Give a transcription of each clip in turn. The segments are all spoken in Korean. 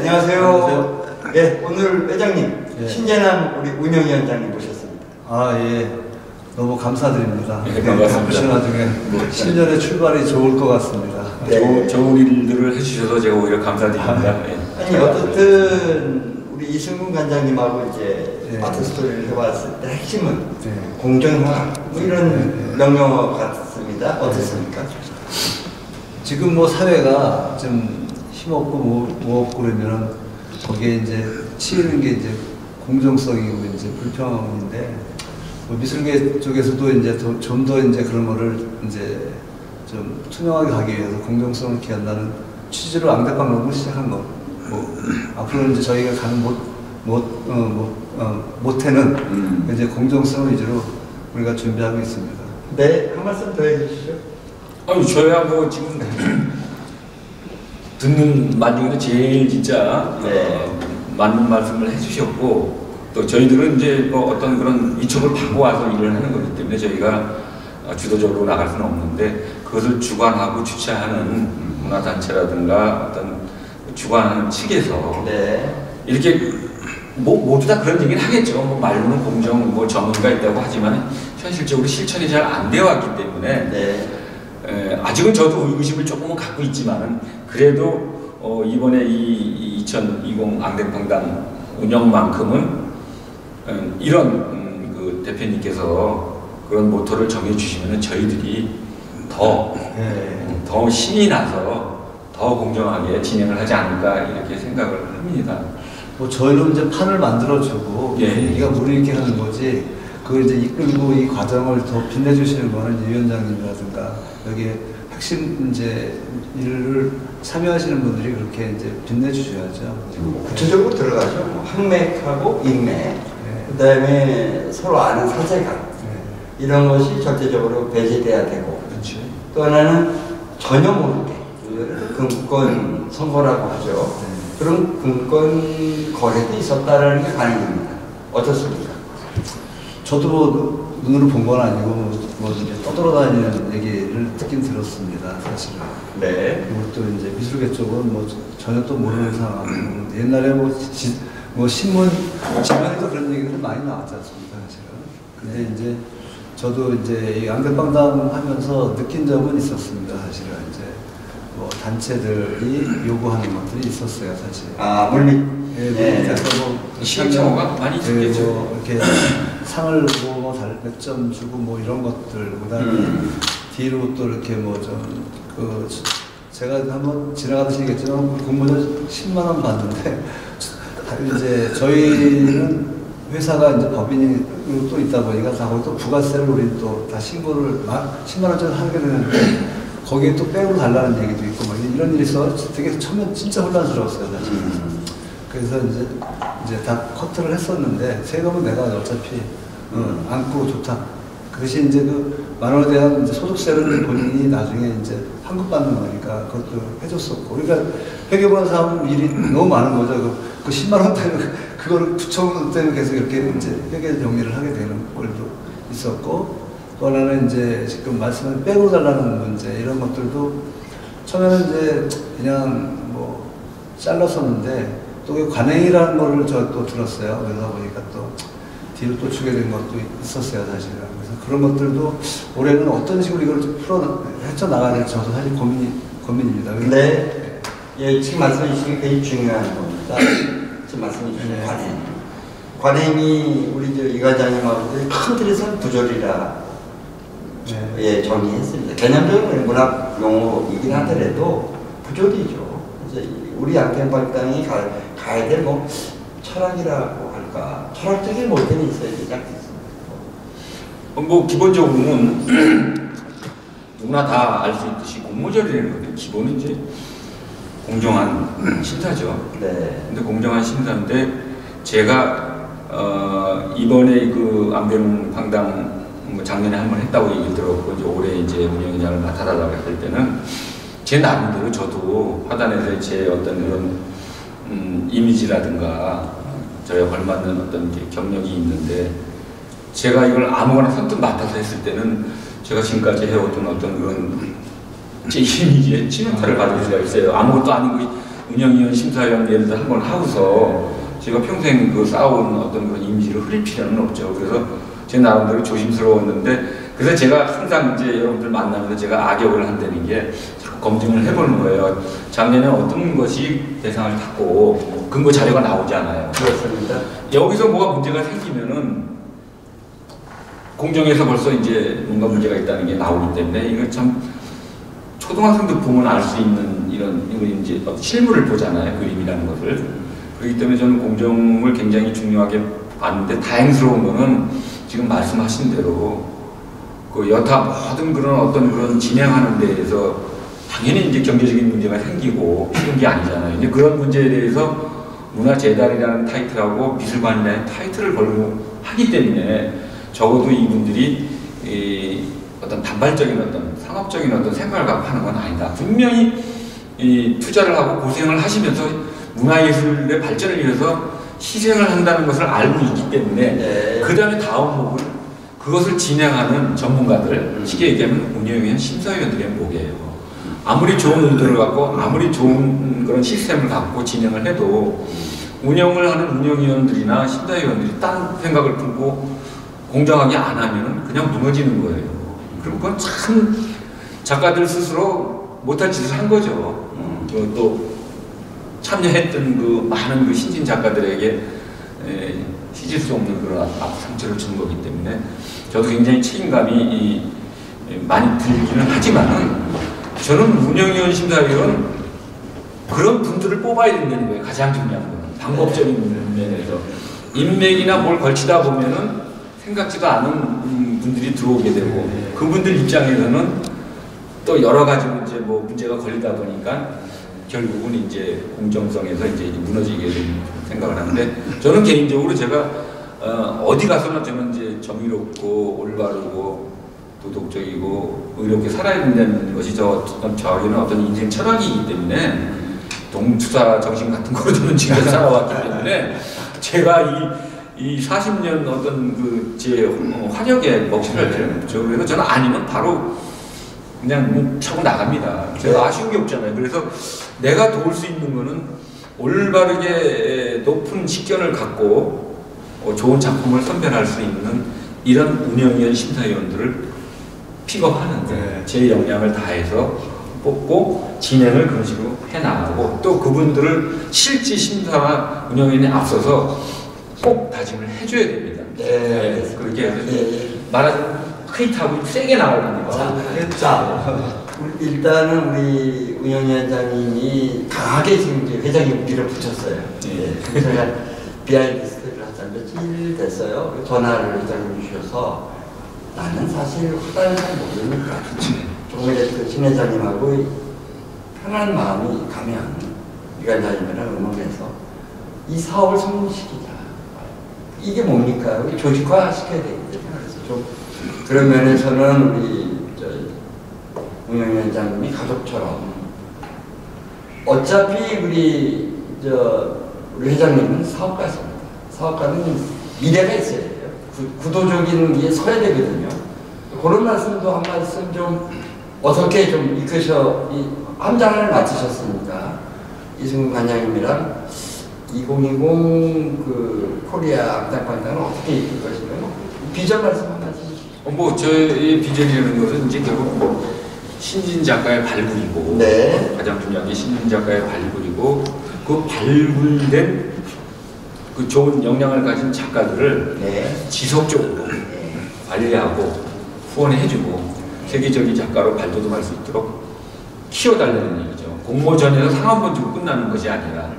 안녕하세요. 예, 오늘 회장님, 예. 신재남 우리 운영위원장님 모셨습니다. 아, 예. 너무 감사드립니다. 네, 반갑습니다. 바쁘신 와중에 신년의 출발이 좋을 것 같습니다. 네. 좋은 일들을 해주셔서 제가 오히려 감사드립니다. 예. 아니, 어떻든 우리 이승훈 관장님하고 이제 예. 아트 스토리를 해봤을 때 핵심은 예. 공정화, 뭐 이런 예. 명령어 같습니다. 어떻습니까? 지금 뭐 사회가 좀 힘없고 뭐 없고 그러면은 거기에 이제 치이는 게 이제 공정성이고 이제 불평인데 뭐 미술계 쪽에서도 이제 좀 더 이제 그런 거를 이제 좀 투명하게 가기 위해서 공정성을 기한다는 취지로 앙대방론을 시작한 거. 뭐 앞으로 이제 저희가 가는 모태는 이제 공정성 위주로 우리가 준비하고 있습니다. 네, 한 말씀 더 해주시죠. 아유, 저야 뭐 지금 듣는 말 중에도 제일 진짜 네. 맞는 말씀을 해주셨고, 또 저희들은 이제 뭐 어떤 그런 위촉을 받고 와서 일을 하는 거기 때문에 저희가 주도적으로 나갈 수는 없는데, 그것을 주관하고 주최하는 문화단체라든가 어떤 주관하는 측에서 네. 이렇게 모두 다 그런 얘기를 하겠죠. 뭐 말로는 공정, 뭐 정의가 있다고 하지만 현실적으로 실천이 잘 안 되어 왔기 때문에 네. 아직은 저도 의구심을 조금은 갖고 있지만은 그래도 이번에 이 2020 앙대팡당 운영만큼은 이런 그 대표님께서 그런 모토를 정해주시면은 저희들이 더 신이 나서 더 공정하게 진행을 하지 않을까 이렇게 생각을 합니다. 뭐 저희는 이제 판을 만들어주고 예. 분위기가 무르익게 하는 거지. 그걸 이제 이끌고 이 과정을 더 빛내주시는 거는 이제 위원장님이라든가 여기에 핵심 이제 일을 참여하시는 분들이 그렇게 이제 빛내주셔야죠. 구체적으로 들어가죠. 뭐 항맥하고 인맥, 네. 그다음에 서로 아는 사제관 네. 이런 것이 절대적으로 배제돼야 되고, 그렇지. 또 하나는 전혀 모르게 그 금권 선거라고 하죠. 네. 그런 금권 거래도 있었다라는 게 가능합니다. 어떻습니까? 저도 뭐 눈으로 본 건 아니고 뭐 이제 떠돌아다니는 얘기를 듣긴 들었습니다, 사실은. 네. 그리고 또 이제 미술계 쪽은 뭐 전혀 또 모르는 상황. 옛날에 뭐 신문 지면에도 그런 얘기들 많이 나왔지 않습니까, 사실은. 근데 이제 저도 이제 이 앙대빵당 하면서 느낀 점은 있었습니다, 사실은. 이제 뭐 단체들이 요구하는 것들이 있었어요, 사실. 아, 물밑. 예, 네. 그래서 뭐 시행착오가 많이 있었겠죠. 뭐 이렇게 상을 뭐 몇 점 주고 뭐 이런 것들, 그다음에 뒤로 또 이렇게 뭐 좀 그 제가 한번 지나가듯이 얘기했지만 공모전 10만 원 받는데 이제 저희는 회사가 이제 법인이 또 있다 보니까 다 거기 또 부가세를 우리 또 다 신고를 10만 원짜리 하게 되는데 거기에 또 빼고 달라는 얘기도 있고 막 이런 일이 있어 되게 처음엔 진짜 혼란스러웠어요, 사실. 그래서 이제 다 커트를 했었는데 세금은 내가 어차피 안고 좋다. 그 대신 이제 그 만 원에 대한 이제 소득세를 본인이 나중에 이제 환급받는 거니까 그것도 해줬었고. 그러니까 회계보는 사업 일이 너무 많은 거죠. 그 10만 원 때문에 그거를 9천 원 때문에 계속 이렇게 이제 회계 정리를 하게 되는 꼴도 있었고. 또 하나는 이제 지금 말씀한 빼고 달라는 문제 이런 것들도 처음에는 이제 그냥 뭐 잘랐었는데 또 관행이라는 거를 저 또 들었어요. 그러다 보니까 또 뒤로 또 주게 된 것도 있었어요, 사실은. 그래서 그런 것들도 올해는 어떤 식으로 이걸 헤쳐나가야 될지 저도 사실 고민입니다. 네. 예, 지금 말씀해 주신 게 굉장히 중요한 겁니다. 지금 말씀해 주신 네. 관행. 관행이 우리 이 과장님하고 큰 틀에서는 부조리라 네. 예, 정리했습니다. 개념적인 문학 용어이긴 하더라도 부조리죠. 그래서 우리 앙대빵당이 가야 될 뭐 철학이라고 할까, 철학적인 모델이 있어야 되지 않겠습니까? 뭐 기본적으로는 누구나 다 알 수 있듯이 공모전이라는 건데 기본은 이제 공정한 심사죠. 네. 근데 공정한 심사인데 제가 이번에 그 앙대팡당 뭐 작년에 한 번 했다고 얘기를 들었고 이제 올해 이제 운영위원장을 맡아달라고 했을 때는 제 나름대로 저도 화단에서 제 어떤 그런 이미지라든가 저에 걸맞는 어떤 경력이 있는데 제가 이걸 아무거나 선뜻 맡아서 했을 때는 제가 지금까지 해왔던 어떤 그런 제 이미지에 치명타를 받을 수가 있어요. 아무것도 아닌 운영위원 심사위원 예를 들어 한번 하고서 제가 평생 그 쌓아온 어떤 그런 이미지를 흐릴 필요는 없죠. 그래서 제 나름대로 조심스러웠는데, 그래서 제가 항상 이제 여러분들 만나면서 제가 악역을 한다는 게 자꾸 검증을 해보는 거예요. 작년에 어떤 것이 대상을 탔고 근거 자료가 나오지 않아요. 그렇습니다. 여기서 뭐가 문제가 생기면은 공정에서 벌써 이제 뭔가 문제가 있다는 게 나오기 때문에 이거 참 초등학생도 보면 알 수 있는 이런 이제 실물을 보잖아요. 그림이라는 것을. 그렇기 때문에 저는 공정을 굉장히 중요하게 봤는데, 다행스러운 거는 지금 말씀하신 대로 그 여타 모든 그런 어떤 그런 진행하는 데에서 당연히 이제 경제적인 문제가 생기고 쉬운 게 아니잖아요. 이제 그런 문제에 대해서 문화재단이라는 타이틀하고 미술관이라는 타이틀을 걸고 하기 때문에 적어도 이분들이 어떤 단발적인 어떤 상업적인 어떤 생각을 갖고 하는 건 아니다. 분명히 투자를 하고 고생을 하시면서 문화예술의 발전을 위해서 희생을 한다는 것을 알고 있기 때문에 그 다음에 다음 목을 그것을 진행하는 전문가들, 쉽게 얘기하면 운영위원 심사위원들의 목이에요. 아무리 좋은 의도를 갖고 아무리 좋은 그런 시스템을 갖고 진행을 해도 운영을 하는 운영위원들이나 심사위원들이 딴 생각을 품고 공정하게 안 하면 그냥 무너지는 거예요. 그럼 그건 참 작가들 스스로 못할 짓을 한 거죠. 또 참여했던 그 많은 그 신진 작가들에게 잊을 수 없는 그런 상처를 주는 거기 때문에 저도 굉장히 책임감이 많이 들기는 하지만, 저는 운영위원 심사위원 그런 분들을 뽑아야 된다는 거예요. 가장 중요한 거는 방법적인 면에서 인맥이나 뭘 걸치다 보면은 생각지도 않은 분들이 들어오게 되고, 그분들 입장에서는 또 여러 가지 뭐 문제가 걸리다 보니까 결국은 이제 공정성에서 이제 무너지게 되는 생각을 하는데, 저는 개인적으로 제가 어디 가서나 저는 이제 정의롭고 올바르고 도덕적이고 의롭게 살아야 된다는 것이 저에게는 어떤 인생 철학이기 때문에, 동투사 정신 같은 거로 저는 지금 살아왔기 때문에 제가 이 40년 어떤 그 제 화력에 먹칠할 필요는 없죠. 그래서 저는 아니면 바로 그냥 차고 나갑니다. 제가 아쉬운 게 없잖아요. 그래서 내가 도울 수 있는 거는 올바르게 높은 식견을 갖고 좋은 작품을 선별할 수 있는 이런 운영위원 심사위원들을 픽업하는데 제 역량을 다해서 뽑고 진행을 그런 식으로 해나가고, 또 그분들을 실지 심사와 운영위원에 앞서서 꼭 다짐을 해줘야 됩니다. 네, 그렇게 해서 말하자면 크리트하고 세게 나가야 됩니다. 자, 일단은 우리 운영위원장님이 강하게 지금 이제 회장님 밀어 붙였어요. 네. 제가 비하인드 스토리를 한 며칠 됐어요. 전화를 회장님 주셔서 나는 사실 후단을 잘 모르니까 조금 그 신 회장님하고 편한 마음이 가면 위관장님이랑 응원해서 이 사업을 성공시키자. 이게 뭡니까? 우리 조직화 시켜야 되거든요. 그래서 좀 그런 면에서는 우리 운영위원장님이 가족처럼, 어차피 우리 회장님은 사업가십니다. 사업가는 미래가 있어야 돼요. 구도적인 게 서야 되거든요. 그런 말씀도 한 말씀 좀 어떻게 좀 이끄셔, 한 장을 맡으셨으니까 이승훈 관장님이랑 2020 그 코리아 악당판단은 어떻게 이끌 것인가, 비전 말씀 한 말씀 해주시죠. 뭐 저의 비전이라는 것은 이제 결국 신진 작가의 발굴이고, 가장 중요한 게 신진 작가의 발굴이고, 그 발굴된 그 좋은 역량을 가진 작가들을 지속적으로 관리하고 후원해주고 세계적인 작가로 발돋움할 수 있도록 키워달라는 얘기죠. 공모전에서 상 한 번 주고 끝나는 것이 아니라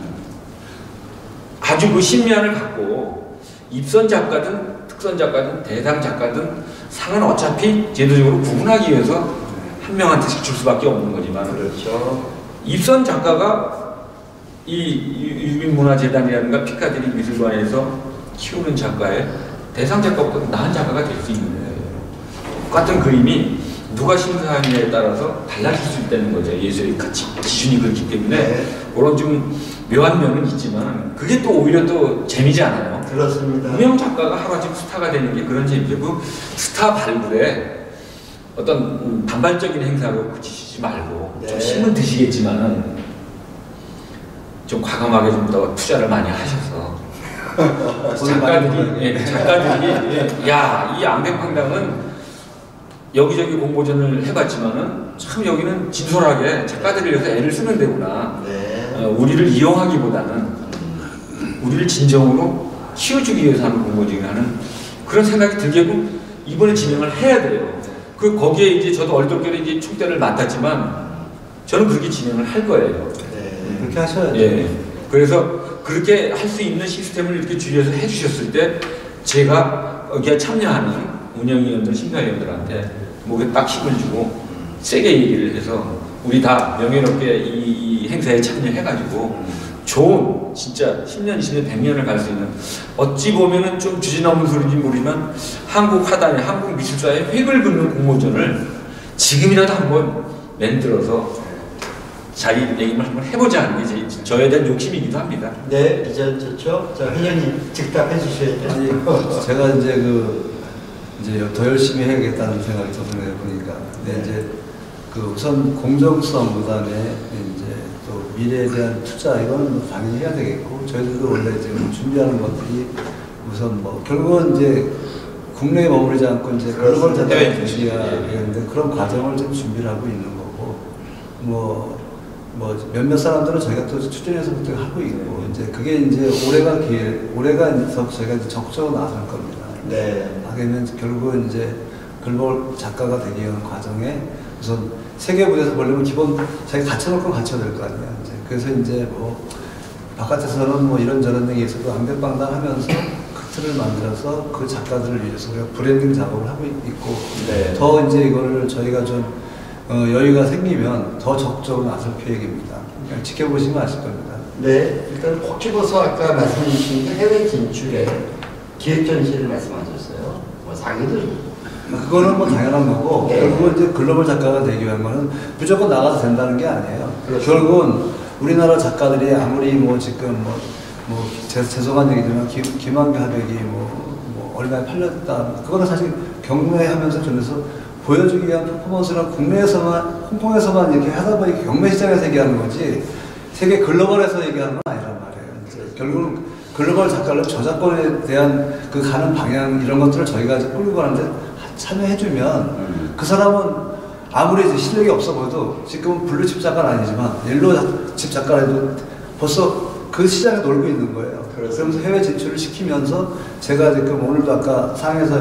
아주 그 신면을 갖고 입선 작가든 특선 작가든 대상 작가든 상은 어차피 제도적으로 구분하기 위해서 한 명한테씩 줄 수밖에 없는 거지만, 그렇죠. 입선 작가가 이 유민문화재단이라든가 피카디리 미술관에서 키우는 작가의 대상 작가보다 나은 작가가 될 수 있는 거예요. 똑같은 그림이 누가 심사하느냐에 따라서 달라질 수 있다는 거죠. 예술의 가치 기준이 그렇기 때문에 그런 좀 묘한 면은 있지만 그게 또 오히려 또 재미지 않아요. 그렇습니다. 유명 작가가 하루아침 스타가 되는 게 그런 재미죠. 그 스타 발굴에 어떤 단발적인 행사로 그치지 말고 좀 힘은 드시겠지만은 좀 과감하게 좀 더 투자를 많이 하셔서 작가들이 작가들이 야, 이 앙대팡당은 여기저기 공모전을 해봤지만은 참 여기는 진솔하게 작가들을 위해서 애를 쓰는 데구나. 네. 우리를 이용하기보다는 우리를 진정으로 키워주기 위해서 하는 공모전이라는 그런 생각이 들게끔 이번에 진행을 해야 돼요. 거기에 이제 저도 얼떨결에 이제 총대를 맡았지만 저는 그렇게 진행을 할 거예요. 네. 그렇게 하셔야죠. 예. 그래서 그렇게 할 수 있는 시스템을 이렇게 주위에서 해주셨을 때 제가 여기에 참여하는 운영위원들, 심사위원들한테 목에 딱 힘을 주고 세게 얘기를 해서 우리 다 명예롭게 이 행사에 참여해가지고 좋은 진짜 10년, 20년, 100년을 갈 수 있는 어찌 보면은 좀 주진없는 소리인지 모르지만 한국 화단에 한국 미술사에 획을 긋는 공모전을 지금이라도 한번 만들어서 자기 얘기를 한번 해보자 하는 게 저에 대한 욕심이기도 합니다. 네, 이제 좋죠. 자, 회장님 즉답해 주셔야죠. 아니, 제가 이제 더 열심히 해야겠다는 생각이 드네요, 보니까. 근데 이제 우선 공정성보다는 이제 또 미래에 대한 투자, 이거는 당연히 해야 되겠고, 저희들도 원래 이제 준비하는 것들이 우선 결국은 이제 국내에 머무르지 않고 이제 글로벌 자체를 준비하는데 그런 과정을 좀 준비를 하고 있는 거고, 몇몇 사람들은 저희가 또 추진해서부터 하고 있고, 이제 그게 이제 올해가 있어서 저희가 이제 적극적으로 나설 겁니다. 네. 하게면 결국은 이제 글로벌 작가가 되기 위한 과정에 우선 세계 무대에서 보려면 기본 자기가 갖춰놓을 건 갖춰야 될 거 아니에요. 이제 그래서 이제 바깥에서는 이런저런 얘기 있어도 앙대빵당 하면서 그 틀을 만들어서 그 작가들을 위해서 우리가 브랜딩 작업을 하고 있고, 네. 더 이제 이거를 저희가 좀 여유가 생기면 더 적극적으로 나설 계획입니다. 그냥 지켜보시면 아실 겁니다. 네, 일단 콕 집어서 아까 말씀해 주신 게 해외 진출에 기획 전시를 말씀하셨어요. 상의들. 그거는 당연한 거고, 네. 결국은 이제 글로벌 작가가 되기 위한 거는 무조건 나가서 된다는 게 아니에요. 그렇죠. 결국은 우리나라 작가들이 아무리 지금 죄송한 얘기지만 김한규 화백이 얼마에 팔렸다. 그거는 사실 경매하면서 전에서 보여주기 위한 퍼포먼스는 국내에서만, 홍콩에서만 이렇게 하다 보니 경매 시장에서 얘기하는 거지, 세계 글로벌에서 얘기하는 건 아니란 말이에요. 결국은 글로벌 작가를 저작권에 대한 가는 방향, 이런 것들을 저희가 이제 끌고 가는데 참여해주면 그 사람은 아무리 이제 실력이 없어 보여도 지금은 블루칩 작가는 아니지만 옐로우칩 작가라도 벌써 그 시장에 놀고 있는 거예요. 그러면서 해외 진출을 시키면서 제가 지금 오늘도 아까 상해에서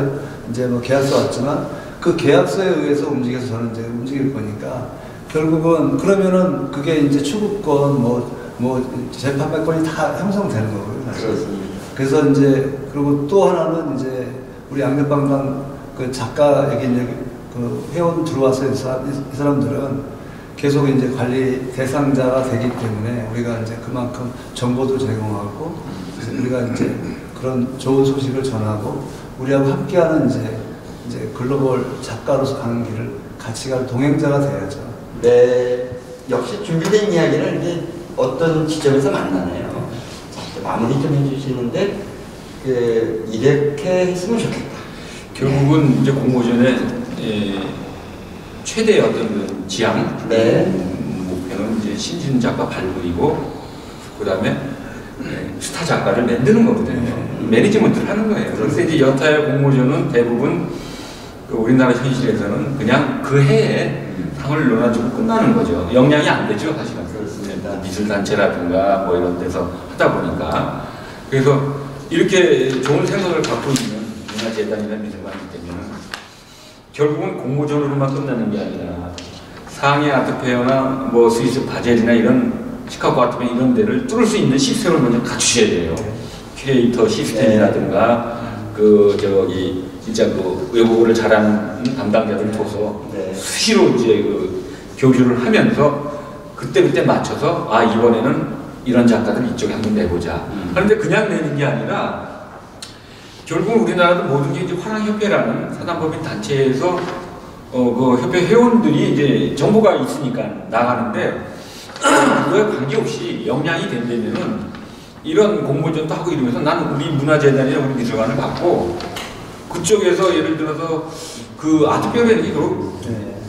이제 계약서 왔지만 그 계약서에 의해서 움직여서 저는 이제 움직일 거니까 결국은 그러면은 그게 이제 추구권 재판매권이 다 형성되는 거고요. 사실. 그렇습니다. 그래서 이제 그리고 또 하나는 이제 우리 앙대빵당 작가에게 이제 회원 들어와서 이 사람들은 계속 이제 관리 대상자가 되기 때문에 우리가 이제 그만큼 정보도 제공하고 우리가 이제 그런 좋은 소식을 전하고 우리하고 함께하는 이제 글로벌 작가로서 가는 길을 같이 갈 동행자가 돼야죠. 네, 역시 준비된 이야기를 이제 어떤 지점에서 만나네요. 자, 이제 마무리 좀 해주시는데 이렇게 했으면 좋겠다. 결국은 이제 공모전에 최대의 어떤 지향, 네. 목표는 이제 신진 작가 발굴이고 그다음에 스타 작가를 만드는 거거든요. 매니지먼트를 하는 거예요. 그래서 이제 연타의 공모전은 대부분 우리나라 현실에서는 그냥 그 해에 상을 논아주고 끝나는 거죠. 영향이 안 되죠, 사실은. 그렇습니다. 미술단체라든가 이런 데서 하다 보니까. 그래서 이렇게 좋은 생각을 갖고 있는 문화재단이나 미술관이기 때문에 결국은 공모전으로만 끝나는 게 아니라 상해 아트페어나 스위스 바젤이나 이런 시카고 아트페어 이런 데를 뚫을 수 있는 시스템을 먼저 갖추셔야 돼요. 큐레이터 시스템이라든가 진짜 외국어를 잘하는 담당자들 둬서 수시로 이제 교류를 하면서 그때 맞춰서 이번에는 이런 작가들 이쪽에 한번 내보자. 그런데 그냥 내는 게 아니라 결국 우리나라도 모든 게 이제 화랑협회라는 사단법인 단체에서 그 협회 회원들이 이제 정보가 있으니까 나가는데 그거에 관계없이 역량이 된다면은 이런 공모전도 하고 이러면서 나는 우리 문화재단이나 우리 미술관을 갖고 그쪽에서 예를 들어서 그 아트페어라는 게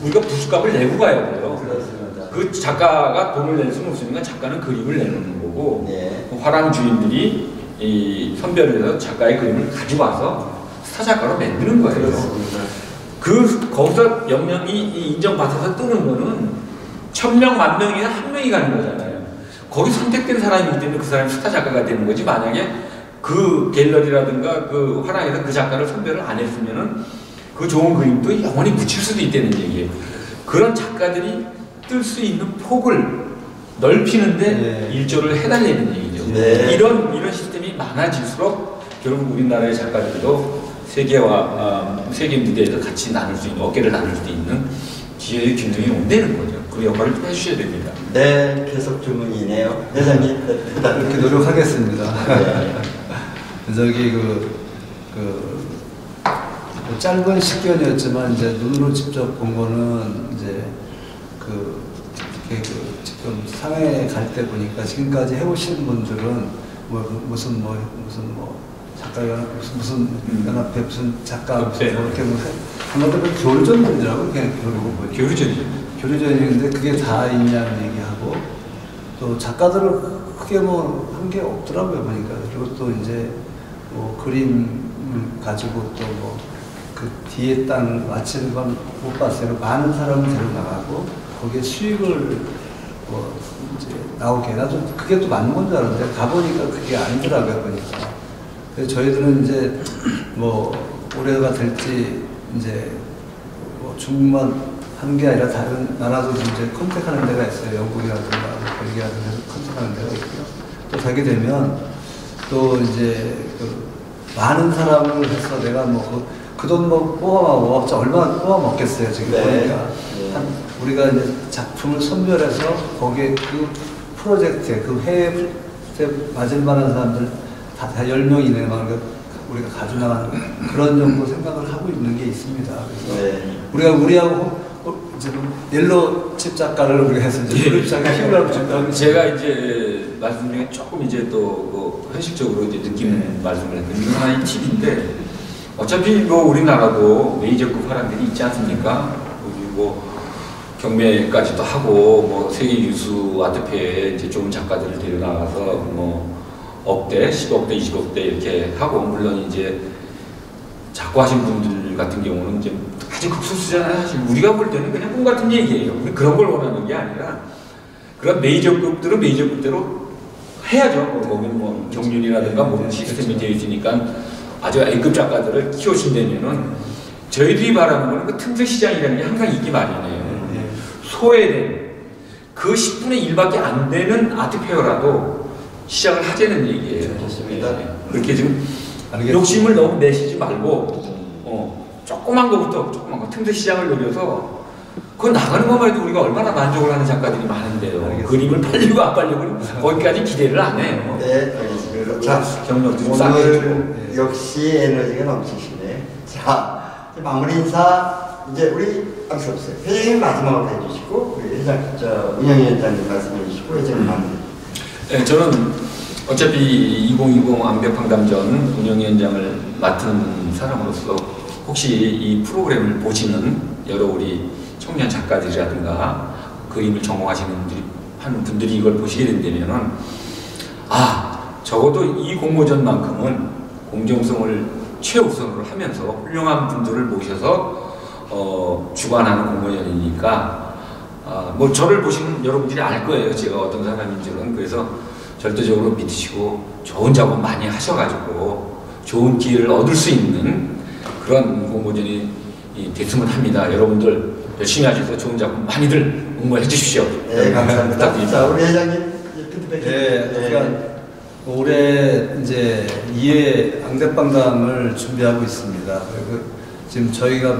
우리가 부수값을 내고 가야 돼요. 그렇습니다. 그 작가가 돈을 낼 수는 없으니까 작가는 그림을 내놓는 거고 거고 네. 그 화랑 주인들이 이 선별을 해서 작가의 그림을 가지고 와서 스타 작가로 만드는 거예요. 그렇습니다. 거기서 명령이 인정받아서 뜨는 거는 1000명, 10,000명이 1명이 가는 거잖아요. 거기 선택된 사람이기 때문에 그 사람이 스타 작가가 되는 거지. 만약에 그 갤러리라든가 그 화랑에서 그 작가를 선별을 안 했으면은 그 좋은 그림도 영원히 묻힐 수도 있다는 얘기예요. 그런 작가들이 뜰 수 있는 폭을 넓히는데 네. 일조를 해달라는 얘기죠. 네. 이런 시스템이 많아질수록 결국 우리나라의 작가들도 세계 무대에서 같이 나눌 수 있는, 어깨를 나눌 수 있는 기회의 균등이 온다는 거죠. 그 역할을 좀 해주셔야 됩니다. 네, 계속 주문이네요. 회장님. 그렇게 노력하겠습니다. 네. 저기 뭐 짧은 식견이었지만 이제 눈으로 직접 본 거는 이제 지금 상해 갈 때 보니까 지금까지 해오신 분들은 무슨 작가 무슨 연합회 무슨 작가 네. 뭐 이렇게 한 것도 교류전이라고 그냥 교류전이죠. 교류전인데 그게 다 있냐는 얘기하고 또 작가들은 크게 뭐 한 게 없더라고요 보니까. 그리고 또 이제 뭐 그림을 가지고 또 뭐 그 뒤에 땅 마치는 건 못 봤어요. 많은 사람을 데려 나가고 거기에 수익을 뭐 이제 나오게 나도 그게 또 맞는 건 줄 알았는데 가보니까 그게 아니더라고요 보니까. 그래서 저희들은 이제 뭐 올해가 될지 이제 뭐 중국만 하는 게 아니라 다른 나라도 이제 컨택하는 데가 있어요. 영국이라든가 벨기에라든가 컨택하는 데가 있고요. 또 가게 되면 또 이제 많은 사람을 해서 내가 뭐 그 돈 뭐 뽑아먹어 얼마나 뽑아먹겠어요 지금 네. 보니까. 우리가 이제 작품을 선별해서 거기에 그 프로젝트에 그 해에 맞을 만한 사람들 다 10명 이내만 우리가 가져나가는 그런 정도 생각을 하고 있는 게 있습니다. 그래서 네. 우리하고 지금 옐로 칩 작가를 우리가 해서 이제 그룹 작가 키우려고 준비하고 제가 이제 말씀 중에 조금 이제 또 현실적으로 이제 느끼는 말씀을 했는데 이건 하나의 팁인데 어차피 뭐 우리나라도 메이저급 화랑들이 있지 않습니까? 그리고 경매까지도 하고 뭐 세계 유수 아트페어에 이제 좋은 작가들을 데려나가서 뭐 억대, 10억대, 20억대 이렇게 하고 물론 이제 작고하신 분들 같은 경우는 이제 아주 극소수잖아요. 사실 우리가 볼 때는 그냥 꿈 같은 얘기예요. 그런 걸 원하는 게 아니라 그런 메이저급들은 메이저급대로 해야죠. 뭐 경륜이라든가 모든 시스템이 되어 있으니까 아주 A급 작가들을 키우신다면은 저희들이 바라는 거는 그 틈새 시장이라는 게 항상 있기 마련이에요. 소외된 그 10분의 1밖에 안 되는 아트페어라도 시작을 하자는 얘기예요. 좋습니다. 그렇게 지금 알겠습니다. 욕심을 너무 내시지 말고 조그만 거부터 조그만 거 틈새 시장을 노려서 그거 나가는 것만 해도 우리가 얼마나 만족을 하는 작가들이 많은데요. 알겠습니다. 그림을 팔리고 안 팔리고 거기까지 기대를 안 해요. 네, 알겠습니다. 자, 경력도 좀 싸게 해주고. 오늘 역시 에너지가 넘치시네. 자, 마무리 인사 이제 우리 수 없어요. 회장님 마지막으로 해주시고 우리 운영위원장님 말씀해 주시고 회장님 마무리. 네, 저는 어차피 2020 암벽황담전 운영위원장을 맡은 사람으로서 혹시 이 프로그램을 보시는 여러 우리 청년 작가들이라든가 그림을 전공하시는 분들이 이걸 보시게 된다면은 적어도 이 공모전만큼은 공정성을 최우선으로 하면서 훌륭한 분들을 모셔서 주관하는 공모전이니까 뭐 저를 보시는 여러분들이 알 거예요. 제가 어떤 사람인지는. 그래서 절대적으로 믿으시고 좋은 작업 많이 하셔가지고 좋은 기회를 얻을 수 있는 그런 공모전이 됐으면 합니다. 여러분들 열심히 하셔서 좋은 작품 많이들 응모해 주십시오. 네, 감사합니다. 부탁드립니다. 자, 우리 회장님 피드백. 네, 그러니까 올해 이제 2회 앙대빵담을 준비하고 있습니다. 그리고 지금 저희가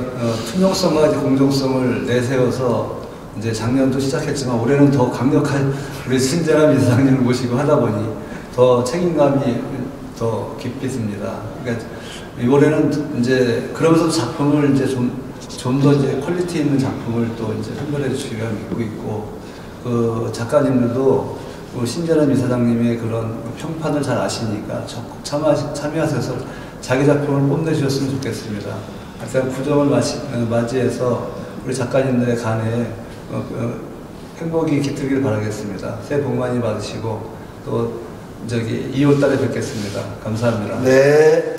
투명성과 공정성을 내세워서 이제 작년도 시작했지만 올해는 더 강력한 우리 신재람 이사장님을 모시고 하다 보니 더 책임감이 더 깊습니다. 그러니까 올해는 이제 그러면서 작품을 이제 좀 더 이제 퀄리티 있는 작품을 또 이제 선별해 주시리라 믿고 있고 그 작가님들도 신재람 이사장님의 그런 평판을 잘 아시니까 적극 참여하셔서 자기 작품을 뽐내주셨으면 좋겠습니다. 하여튼 구정을 맞이해서 우리 작가님들의 간에 행복이 깃들길 바라겠습니다. 새해 복 많이 받으시고 또 저기 2월달에 뵙겠습니다. 감사합니다. 네.